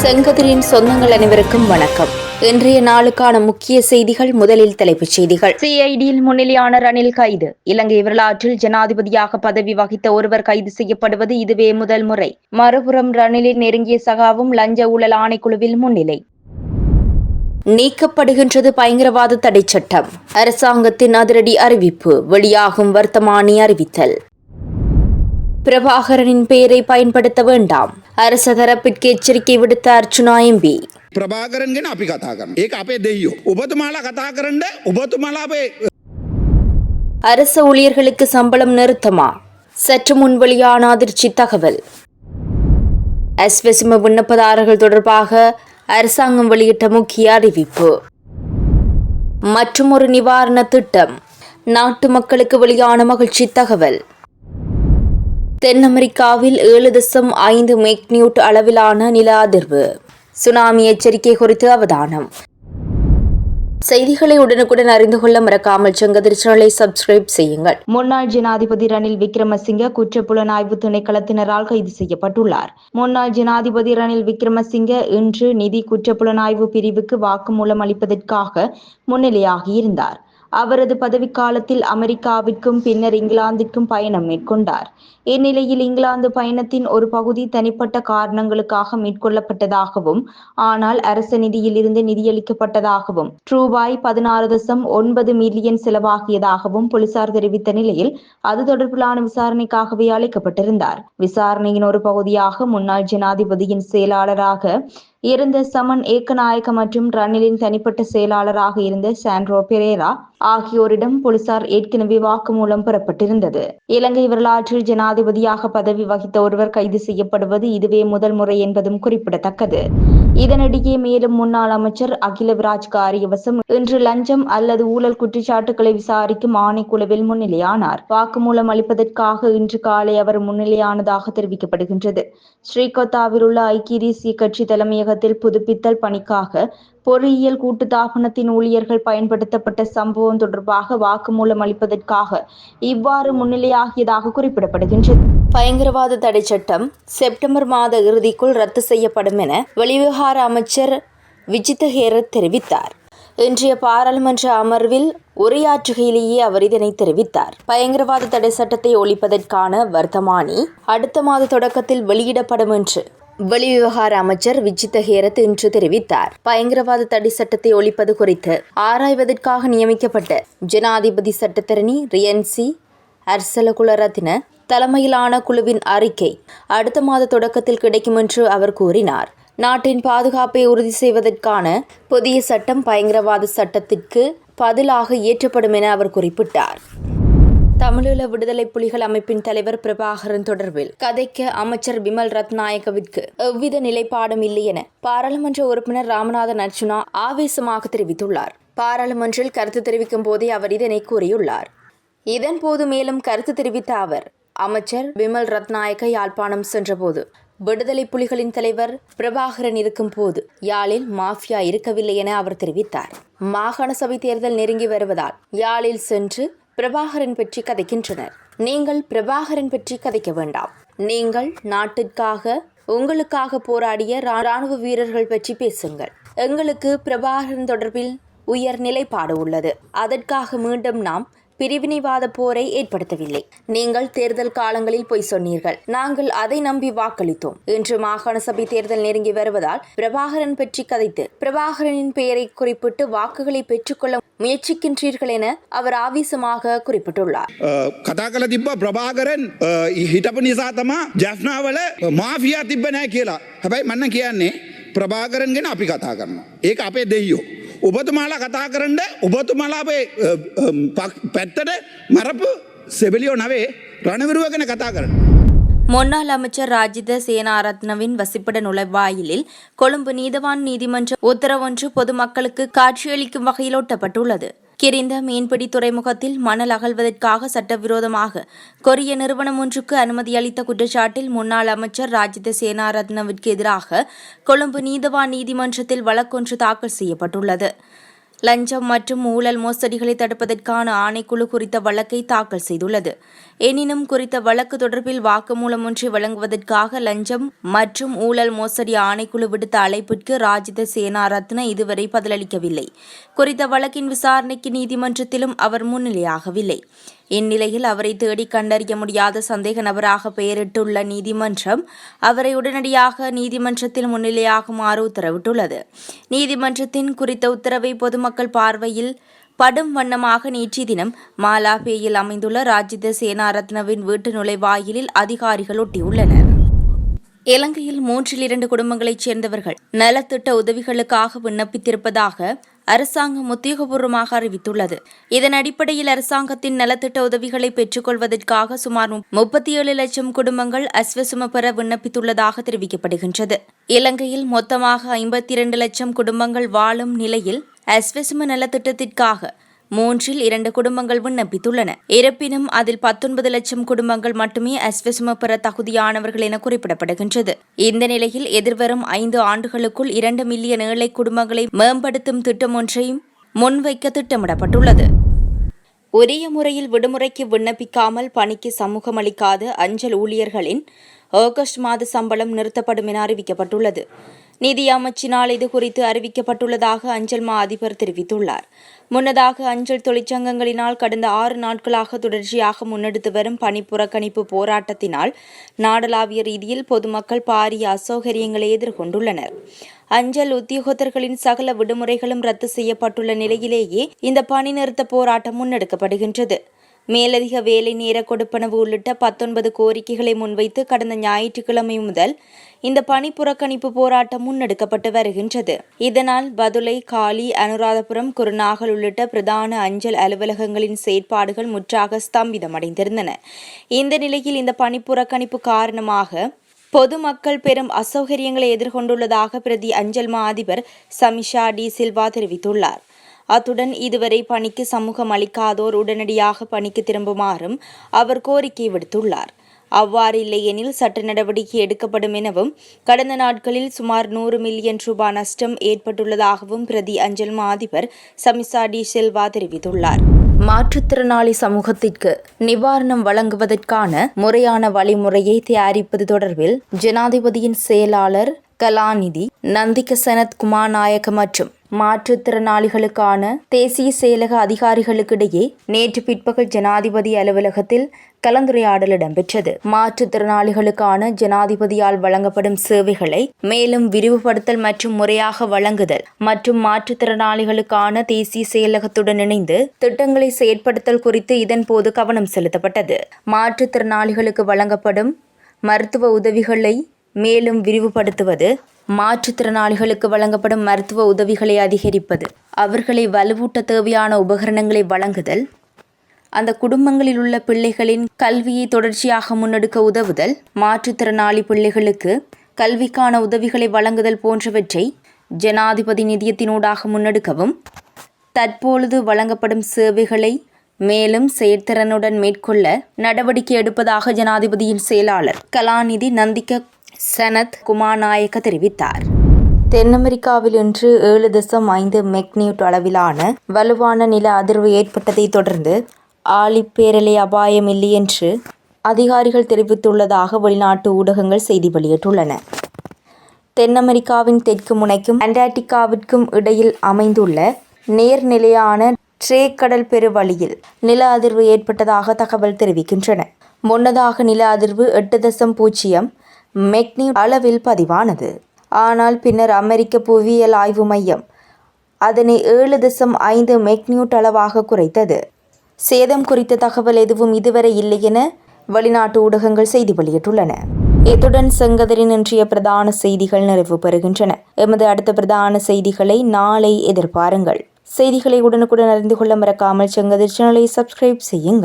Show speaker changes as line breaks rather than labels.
செங்கதிரின் சொந்தங்கள் அனைவருக்கும் வணக்கம். இன்றைய நாளுக்கான முக்கிய செய்திகள். முதலில் தலைப்புச் செய்திகள். சிஐடியில் முன்னிலையான ரணில் கைது. இலங்கை வரலாற்றில் ஜனாதிபதியாக பதவி வகித்த ஒருவர் கைது செய்யப்படுவது இதுவே முதல் முறை. மறுபுறம் ரணிலின் நெருங்கிய சகாவும் லஞ்ச ஊழல் ஆணைக்குழுவில் முன்னிலை. நீக்கப்படுகின்றது பயங்கரவாத தடை சட்டம். அரசாங்கத்தின் அதிரடி அறிவிப்பு. வெளியாகும் வர்த்தமானி அறிவித்தல். பிரபாகரனின் பெயரை பயன்படுத்த வேண்டாம். அரச தரப்பிற்கு எச்சரிக்கை விடுத்த அர்ச்சுனா எம்பி.
பிரபாகரன் ගැන අපි කතා කරනවා. ඒක අපේ දෙයියෝ. ඔබතුමාලා කතා කරන්න ඔබතුමාලා අපේ
அரச ஊழியர்களுக்கு சம்பளம் நிறுத்தமா? சற்று முன் வெளியான அதிர்ச்சி தகவல். அஸ்வசிம விண்ணப்பதாரர்கள் தொடர்பாக அரசாங்கம் வெளியிட்ட முக்கிய அறிவிப்பு. மற்றும் ஒரு நிவாரண திட்டம். நாட்டு மக்களுக்கு வெளியான மகிழ்ச்சி தகவல். தென் அமெரிக்காவில் 7.5 மேக்னியூட் அளவிலான நில அதிர்வு. சுனாமி எச்சரிக்கை குறித்து அவதானம். செய்திகளை உடனுக்குடன் அறிந்து கொள்ள மறக்காமல் செங்கதிர் சேனலை சப்ஸ்கிரைப் செய்யுங்கள். முன்னாள் ஜனாதிபதி ரணில் விக்ரமசிங்க குற்றப்புலனாய்வு திணைக்களத்தினரால் கைது செய்யப்பட்டுள்ளார். முன்னாள் ஜனாதிபதி ரணில் விக்ரமசிங்க இன்று நிதி குற்றப்புலனாய்வு பிரிவுக்கு வாக்குமூலம் அளிப்பதற்காக முன்னிலையாகியிருந்தார். அவரது பதவிக்காலத்தில் அமெரிக்காவிற்கும் பின்னர் இங்கிலாந்திற்கும் பயணம் மேற்கொண்டார். இந்நிலையில் இங்கிலாந்து பயணத்தின் ஒரு பகுதி தனிப்பட்ட காரணங்களுக்காக மேற்கொள்ளப்பட்டதாகவும் ஆனால் அரச நிதியில் இருந்து நிதியளிக்கப்பட்டதாகவும் ரூபாய் 16.9 மில்லியன் செலவாகியதாகவும் போலீசார் தெரிவித்த நிலையில் அது தொடர்பிலான விசாரணைக்காகவே அழைக்கப்பட்டிருந்தார். விசாரணையின் ஒரு பகுதியாக முன்னாள் ஜனாதிபதியின் செயலாளராக இருந்த சமன் ஏக்கநாயக்க மற்றும் ரணிலின் தனிப்பட்ட செயலாளராக இருந்த சாண்ட்ரோ பெரேரா ஆகியோரிடம் போலீசார் ஏற்கனவே வாக்குமூலம் பெறப்பட்டிருந்தது. இலங்கை வரலாற்றில் ஜனாதிபதியாக பதவி வகித்த ஒருவர் கைது செய்யப்படுவது இதுவே முதல் முறை என்பதும் குறிப்பிடத்தக்கது. இதனிடையே மேலும் முன்னாள் அமைச்சர் அகில விராஜ் காரியவசம் இன்று லஞ்சம் அல்லது ஊழல் குற்றச்சாட்டுகளை விசாரிக்கும் ஆணைக்குழுவில் முன்னிலையானார். வாக்குமூலம் அளிப்பதற்காக இன்று காலை அவர் முன்னிலையானதாக தெரிவிக்கப்படுகின்றது. ஸ்ரீகோத்தாவில் உள்ள ஐக்கிய தேசிய கட்சி தலைமையகத்தில் புதுப்பித்தல் பணிக்காக பொறியியல் கூட்டுத்தாபனத்தின் ஊழியர்கள் பயன்படுத்தப்பட்ட சம்பவம் தொடர்பாக வாக்குமூலம் அளிப்பதற்காக இவ்வாறு முன்னிலையாகியதாக குறிப்பிடப்படுகின்றது. பயங்கரவாத தடை சட்டம் செப்டம்பர் மாத இறுதிக்குள் ரத்து செய்யப்படும் என வெளிவிவகார அமைச்சர் விஜித ஹேரத் தெரிவித்தார். இன்றைய பாராளுமன்ற அமர்வில் உரையாற்றுகையிலேயே அவர் இதனை தெரிவித்தார். பயங்கரவாத தடை சட்டத்தை ஒழிப்பதற்கான வர்த்தமானி அடுத்த மாத தொடக்கத்தில் வெளியிடப்படும் என்று வெளிவிவகார அமைச்சர் விஜித ஹேரத் இன்று தெரிவித்தார். பயங்கரவாத தடை சட்டத்தை ஒழிப்பது குறித்து ஆராய்வதற்காக நியமிக்கப்பட்ட ஜனாதிபதி சட்டத்தரணி ரியன்சி அர்சலகுலரத்ன தலைமையிலான குழுவின் அறிக்கை அடுத்த மாத தொடக்கத்தில் கிடைக்கும் என்று அவர் கூறினார். நாட்டின் பாதுகாப்பை உறுதி செய்வதற்கான புதிய சட்டம் பயங்கரவாத சட்டத்திற்கு பதிலாக இயற்றப்படும் என அவர் குறிப்பிட்டார். தமிழீழ விடுதலை புலிகள் அமைப்பின் தலைவர் பிரபாகரன் தொடர்பில் கதைக்க அமைச்சர் விமல் ரத்நாயக்கவிற்கு எவ்வித நிலைப்பாடும் இல்லை என பாராளுமன்ற உறுப்பினர் ராமநாதன் அர்ச்சுனா ஆவேசமாக தெரிவித்துள்ளார். பாராளுமன்றில் கருத்து தெரிவிக்கும் போதே அவர் இதனை கூறியுள்ளார். இதன்போது மேலும் கருத்து தெரிவித்த அவர் அமைச்சர் விமல் ரத்நாயக்க யாழ்ப்பாணம் சென்றபோது விடுதலை புலிகளின் தலைவர் பிரபாகரன் இருக்கும் போது யாழில் மாஃபியா இருக்கவில்லை என அவர் தெரிவித்தார். மாகாண சபை தேர்தல் நெருங்கி வருவதால் யாழில் சென்று பிரபாகரன் பற்றி கதைக்கின்றனர். நீங்கள் பிரபாகரன் பற்றி கதைக்க வேண்டாம். நீங்கள் நாட்டிற்காக உங்களுக்காக போராடிய இராணுவ வீரர்கள் பற்றி பேசுங்கள். எங்களுக்கு பிரபாகரன் தொடர்பில் உயர் நிலைப்பாடு உள்ளது. அதற்காக மீண்டும் நாம் பிரிவினைவாத போரை ஏற்படுத்தவில்லை. நீங்கள் தேர்தல் காலங்களில் பொய் சொன்னீர்கள். நாங்கள் அதை நம்பி வாக்களித்தோம். இன்று மாகாண சபை தேர்தல் நெருங்கி வருவதால் பிரபாகரன் பற்றி கதைத்து பிரபாகரனின் பெயரை குறிப்பிட்டு வாக்குகளை பெற்றுக்கொள்ள முயற்சிக்கின்றீர்கள் என அவர் ஆவேசமாக குறிப்பிட்டுள்ளார்.
කතා කළ තිබ්බ ප්‍රභාකරන් හිටපු නිසා තමා ජැෆ්නාවල මාෆියා තිබ්බ නැහැ කියලා. හැබැයි මම කියන්නේ ප්‍රභාකරන් ගැන අපි කතා කරනවා. ඒක අපේ දෙයියෝ. ඔබතුමාලා කතා කරන්න ඔබතුමාලා අපේ පැත්තට මරපු සෙබලියෝ නවේ රණවිරුව ගැන කතා කරන්න.
முன்னாள் அமைச்சர் ராஜித சேனாரத்னவின் வசிப்பிட நுழைவாயிலில் கொழும்பு நீதவான் நீதிமன்ற உத்தரவொன்று பொதுமக்களுக்கு காட்சியளிக்கும் வகையில் ஒட்டப்பட்டுள்ளது. கிரிந்த மீன்பிடி துறைமுகத்தில் மணல் அகழ்வதற்காக சட்டவிரோதமாக கொரிய நிறுவனம் ஒன்றுக்கு அனுமதி அளித்த குற்றச்சாட்டில் முன்னாள் அமைச்சர் ராஜித சேனாரத்னவிற்கு எதிராக கொழும்பு நீதவான் நீதிமன்றத்தில் வழக்கொன்று தாக்கல் செய்யப்பட்டுள்ளது. லஞ்சம் மற்றும் ஊழல் மோசடிகளை தடுப்பதற்கான ஆணைக்குழு குறித்த வழக்கை தாக்கல் செய்துள்ளது. எனினும் குறித்த வழக்கு தொடர்பில் வாக்குமூலம் ஒன்றை வழங்குவதற்காக லஞ்சம் மற்றும் ஊழல் மோசடி ஆணைக்குழு விடுத்த அழைப்பிற்கு ராஜித சேனாரத்ன இதுவரை பதிலளிக்கவில்லை. குறித்த வழக்கின் விசாரணைக்கு நீதிமன்றத்திலும் அவர் முன்னிலையாகவில்லை. இந்நிலையில் அவரை தேடி கண்டறிய முடியாத சந்தேக நபராக பெயரிட்டுள்ள நீதிமன்றம் அவரை உடனடியாக நீதிமன்றத்தில் முன்னிலையாகுமாறு உத்தரவிட்டுள்ளது. நீதிமன்றத்தின் குறித்த உத்தரவை பொதுமக்கள் பார்வையில் படும் வண்ணமாக நேற்றைய தினம் மாலாபேயில் அமைந்துள்ள ராஜித சேனாரத்னவின் வீட்டு நுழைவாயிலில் அதிகாரிகள் ஒட்டியுள்ளனர். இலங்கையில் 2 குடும்பங்களைச் சேர்ந்தவர்கள் நலத்திட்ட உதவிகளுக்காக விண்ணப்பித்திருப்பதாக அரசாங்கம் உத்தியோகபூர்வமாக அறிவித்துள்ளது. இதன் அடிப்படையில் அரசாங்கத்தின் நலத்திட்ட உதவிகளை பெற்றுக்கொள்வதற்காக சுமார் 37 லட்சம் குடும்பங்கள் அஸ்வசும பெற விண்ணப்பித்துள்ளதாக தெரிவிக்கப்படுகின்றது. இலங்கையில் மொத்தமாக 52 லட்சம் குடும்பங்கள் வாழும் நிலையில் அஸ்வசும நலத்திட்டத்திற்காக 2 குடும்பங்கள் விண்ணப்பித்துள்ளன. இருப்பினும் அதில் 19 லட்சம் குடும்பங்கள் மட்டுமே அஸ்வசும பெற தகுதியானவர்கள் என குறிப்பிடப்படுகின்றது. இந்த நிலையில் எதிர்வரும் 5 ஆண்டுகளுக்குள் 2 மில்லியன் ஏழை குடும்பங்களை மேம்படுத்தும் திட்டம் ஒன்றையும் முன்வைக்க திட்டமிடப்பட்டுள்ளது. உரிய முறையில் விடுமுறைக்கு விண்ணப்பிக்காமல் பணிக்கு சமூகம் அளிக்காத அஞ்சல் ஊழியர்களின் ஆகஸ்ட் மாத சம்பளம் நிறுத்தப்படும் என அறிவிக்கப்பட்டுள்ளது. நிதி அமைச்சினால் இதுகுறித்து அறிவிக்கப்பட்டுள்ளதாக அஞ்சல் மா அதிபர் தெரிவித்துள்ளார். முன்னதாக அஞ்சல் தொழிற்சங்கங்களினால் கடந்த 6 நாட்களாக தொடர்ச்சியாக முன்னெடுத்து வரும் பணி புறக்கணிப்பு போராட்டத்தினால் நாடளாவிய ரீதியில் பொதுமக்கள் பாரிய அசௌகரியங்களை எதிர்கொண்டுள்ளனர். அஞ்சல் உத்தியோகத்தர்களின் சகல விடுமுறைகளும் ரத்து செய்யப்பட்டுள்ள நிலையிலேயே இந்த பணி நிறுத்த போராட்டம் முன்னெடுக்கப்படுகின்றது. மேலதிக வேலை நேர கொடுப்பனவு உள்ளிட்ட 19 கோரிக்கைகளை முன்வைத்து கடந்த ஞாயிற்றுக்கிழமை முதல் இந்த பணி புறக்கணிப்பு போராட்டம் முன்னெடுக்கப்பட்டு வருகின்றது. இதனால் பதுளை, காலி, அனுராதபுரம், குருநாகல் உள்ளிட்ட பிரதான அஞ்சல் அலுவலகங்களின் செயற்பாடுகள் முற்றாக ஸ்தம்பிதமடைந்திருந்தன. இந்த நிலையில் இந்த பணி புறக்கணிப்பு காரணமாக பொதுமக்கள் பெரும் அசௌகரியங்களை எதிர்கொண்டுள்ளதாக பிரதி அஞ்சல் மா அதிபர் சமிஷா டி சில்வா தெரிவித்துள்ளார். அத்துடன் இதுவரை பணிக்கு சமூகம் அளிக்காதோர் உடனடியாக பணிக்கு திரும்புமாறும் அவர் கோரிக்கை விடுத்துள்ளார். அவ்வாறு இல்லையெனில் சட்ட நடவடிக்கை எடுக்கப்படும் எனவும் கடந்த நாட்களில் சுமார் 100 மில்லியன் ரூபாய் நஷ்டம் ஏற்பட்டுள்ளதாகவும் பிரதி அஞ்சல் மா அதிபர் சமிஷா டி சில்வா தெரிவித்துள்ளார். மாற்றுத்திறனாளி சமூகத்திற்கு நிவாரணம் வழங்குவதற்கான முறையான வழிமுறையை தயாரிப்பது தொடர்பில் ஜனாதிபதியின் செயலாளர் கலாநிதி நந்திக சனத் குமாநாயக்க மற்றும் மாற்றுத்திறனாளிகளுக்கான தேசிய செயலக அதிகாரிகளுக்கிடையே நேற்று பிற்பகல் ஜனாதிபதி அலுவலகத்தில் கலந்துரையாடல் இடம்பெற்றது. மாற்றுத்திறனாளிகளுக்கான ஜனாதிபதியால் வழங்கப்படும் சேவைகளை மேலும் விரிவுபடுத்தல் மற்றும் முறையாக வழங்குதல் மற்றும் மாற்றுத்திறனாளிகளுக்கான தேசிய செயலகத்துடன் இணைந்து திட்டங்களை செயற்படுத்தல் குறித்து இதன்போது கவனம் செலுத்தப்பட்டது. மாற்றுத்திறனாளிகளுக்கு வழங்கப்படும் மருத்துவ உதவிகளை மேலும் விரிவுபடுத்துவது, மாற்றுத்திறனாளிகளுக்கு வழங்கப்படும் மருத்துவ உதவிகளை அதிகரிப்பது, அவர்களை வலுவூட்ட தேவையான உபகரணங்களை வழங்குதல், அந்த குடும்பங்களில் உள்ள பிள்ளைகளின் கல்வியை தொடர்ச்சியாக முன்னெடுக்க உதவுதல், மாற்றுத்திறனாளி பிள்ளைகளுக்கு கல்விக்கான உதவிகளை வழங்குதல் போன்றவற்றை ஜனாதிபதி நிதியத்தினூடாக முன்னெடுக்கவும், தற்பொழுது வழங்கப்படும் சேவைகளை மேலும் செயற்திறனுடன் மேற்கொள்ள நடவடிக்கை எடுப்பதாக ஜனாதிபதியின் செயலாளர் கலாநிதி நந்திக சனத் குமாநாயக்க தெரிவித்தார். தென் அமெரிக்காவில் இன்று 7.5 மெக்னியூட் அளவிலான வலுவான நில அதிர்வு ஏற்பட்டதை தொடர்ந்து ஆழிப்பேரலை அபாயம் இல்லை என்று அதிகாரிகள் தெரிவித்துள்ளதாக வெளிநாட்டு ஊடகங்கள் செய்தி வெளியிட்டுள்ளன. தென் அமெரிக்காவின் தெற்கு முனைக்கும் அண்டார்டிகாவிற்கும் இடையில் அமைந்துள்ள நேர்நிலையான ட்ரேக் கடல் பெருவழியில் நில அதிர்வு ஏற்பட்டதாக தகவல் தெரிவிக்கின்றன. முன்னதாக நில அதிர்வு 8.0 மெக்னியூட் அளவில் பதிவானது. ஆனால் பின்னர் அமெரிக்க புவியியல் ஆய்வு மையம் அதனை 7.5 மெக்னியூட் அளவாக குறைத்தது. சேதம் குறித்த தகவல் எதுவும் இதுவரை இல்லை என வெளிநாட்டு ஊடகங்கள் செய்தி வெளியிட்டுள்ளன. இத்துடன் செங்கதிரின் இன்றைய பிரதான செய்திகள் நிறைவு பெறுகின்றன. எமது அடுத்த பிரதான செய்திகளை நாளை எதிர்பாருங்கள். செய்திகளை உடனுக்குடன் அறிந்து கொள்ள மறக்காமல் செங்கதிர் சேனலை சப்ஸ்கிரைப் செய்யுங்கள்.